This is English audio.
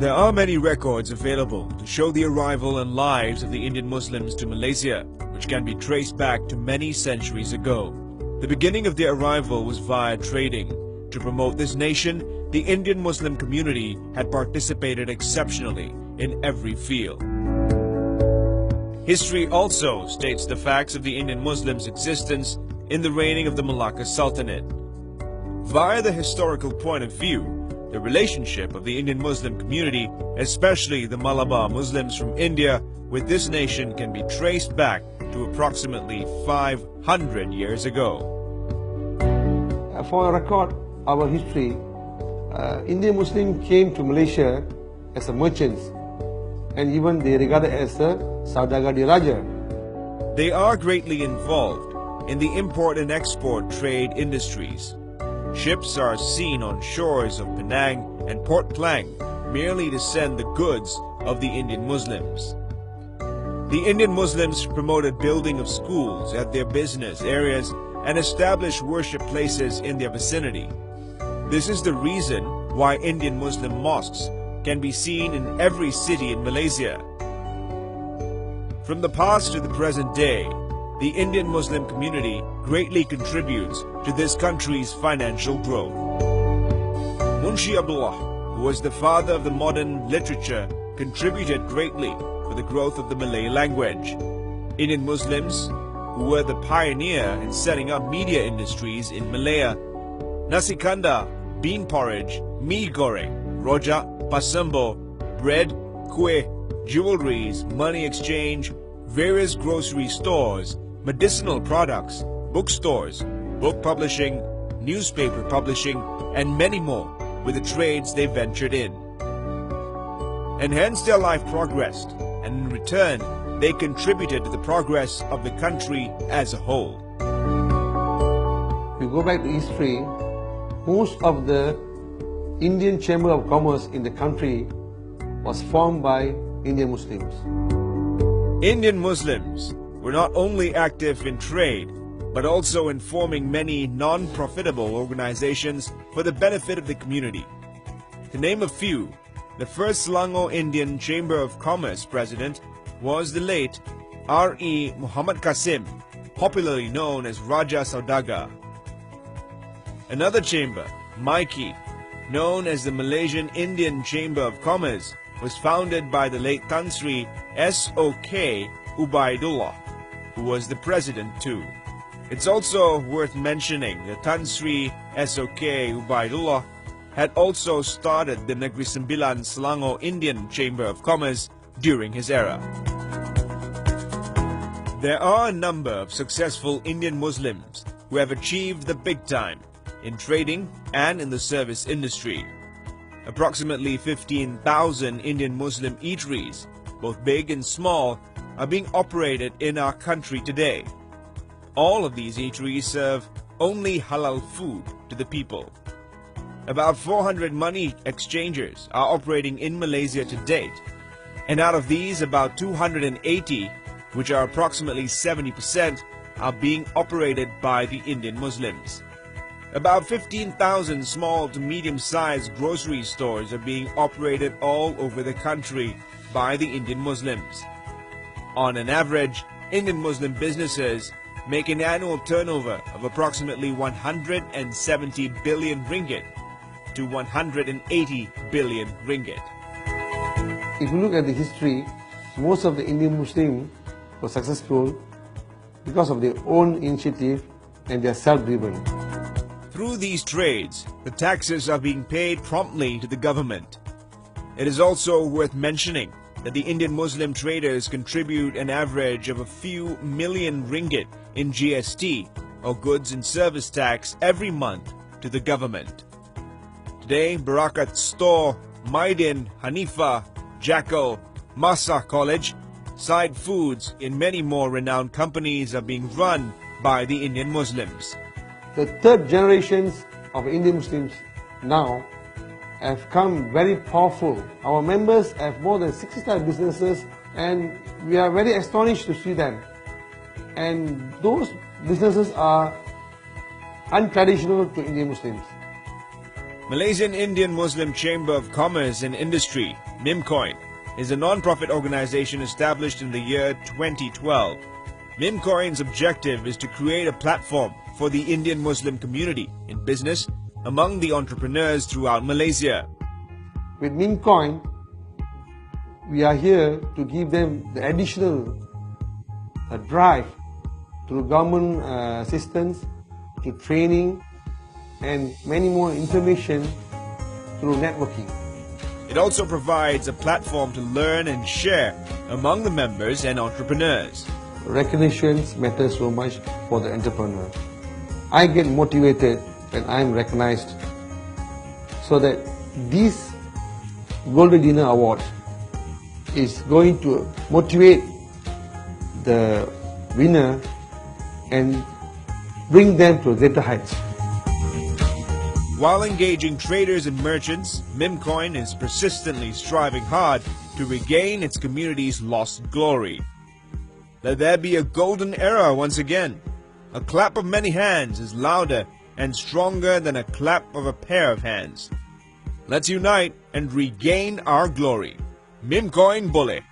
There are many records available to show the arrival and lives of the Indian Muslims to Malaysia, which can be traced back to many centuries ago. The beginning of their arrival was via trading. To promote this nation, the Indian Muslim community had participated exceptionally in every field. History also states the facts of the Indian Muslims' existence in the reigning of the Malacca Sultanate. Via the historical point of view, the relationship of the Indian Muslim community, especially the Malabar Muslims from India, with this nation can be traced back to approximately 500 years ago. For a record, our history, Indian Muslim came to Malaysia as a merchants, and even they regarded as a Saudagar di Raja. They are greatly involved in the import and export trade industries. Ships are seen on shores of Penang and Port Klang merely to send the goods of the Indian Muslims. The Indian Muslims promoted building of schools at their business areas and established worship places in their vicinity. This is the reason why Indian Muslim mosques can be seen in every city in Malaysia. From the past to the present day, the Indian Muslim community greatly contributes to this country's financial growth. Munshi Abdullah, who was the father of the modern literature, contributed greatly for the growth of the Malay language. Indian Muslims, who were the pioneer in setting up media industries in Malaya, nasi kandar, bean porridge, mee goreng, rojak, pasambo, bread, kueh, jewelries, money exchange, various grocery stores, medicinal products, bookstores, book publishing, newspaper publishing, and many more were the trades they ventured in. And hence their life progressed, and in return, they contributed to the progress of the country as a whole. If you go back to history, most of the Indian Chamber of Commerce in the country was formed by Indian Muslims. Indian Muslims were not only active in trade, but also in forming many non-profitable organizations for the benefit of the community. To name a few, the first Selangor Indian Chamber of Commerce president was the late R.E. Muhammad Qasim, popularly known as Raja Saudagar. Another chamber, MIKI, known as the Malaysian Indian Chamber of Commerce, was founded by the late Tan Sri S.O.K. Ubaidullah, who was the president too. It's also worth mentioning that Tan Sri S.O.K. Ubaidullah had also started the Negeri Sembilan Selangor Indian Chamber of Commerce during his era. There are a number of successful Indian Muslims who have achieved the big time in trading and in the service industry. Approximately 15,000 Indian Muslim eateries, both big and small, are being operated in our country today. All of these eateries serve only halal food to the people. About 400 money exchangers are operating in Malaysia to date, and out of these about 280, which are approximately 70%, are being operated by the Indian Muslims. About 15,000 small to medium-sized grocery stores are being operated all over the country by the Indian Muslims. On an average, Indian Muslim businesses make an annual turnover of approximately 170 billion ringgit to 180 billion ringgit. If you look at the history, most of the Indian Muslims were successful because of their own initiative and they are self-driven. Through these trades, the taxes are being paid promptly to the government. It is also worth mentioning that the Indian Muslim traders contribute an average of a few million ringgit in GST, or goods and service tax, every month to the government. Today, Barakat Store, Maidin, Hanifa, Jackal, Masa College, Side Foods, and many more renowned companies are being run by the Indian Muslims. The third generations of Indian Muslims now have come very powerful. Our members have more than 65 businesses and we are very astonished to see them. And those businesses are untraditional to Indian Muslims. Malaysian Indian Muslim Chamber of Commerce and Industry, Mimcoin, is a non-profit organization established in the year 2012. Mimcoin's objective is to create a platform for the Indian Muslim community in business among the entrepreneurs throughout Malaysia. With Mimcoin, we are here to give them the additional drive through government assistance, to training, and many more information through networking. It also provides a platform to learn and share among the members and entrepreneurs. Recognition matters so much for the entrepreneur. I get motivated when I am recognized, so that this Golden Dinner Award is going to motivate the winner and bring them to greater heights. While engaging traders and merchants, Mimcoin is persistently striving hard to regain its community's lost glory. Let there be a golden era once again. A clap of many hands is louder and stronger than a clap of a pair of hands. Let's unite and regain our glory. Mimcoin boleh.